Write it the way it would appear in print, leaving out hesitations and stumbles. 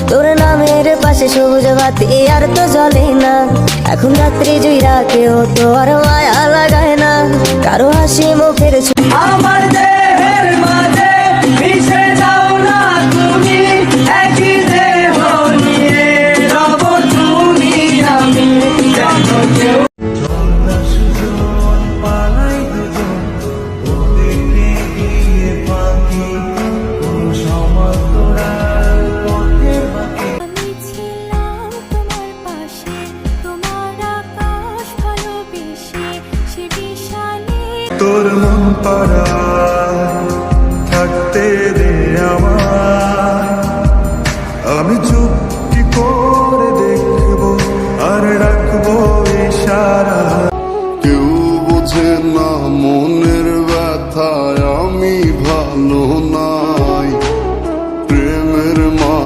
তোর নামের পাশে সবুজ বাতি আর তো জ্বলে না। এখন রাত্রি জুইরা কেউ তো আর মায়া লাগায় না, কারো হাসি মুখের আমার দেহের মাঝে মিশে যাও না তুমি, একই দেহ নিয়ে রব তুমি আমি যেন কেউ। তোর মন পাড়ায় থাকতে দে আমার, আমি চুপটি করে দেখবো আর রাখবো ইশারা।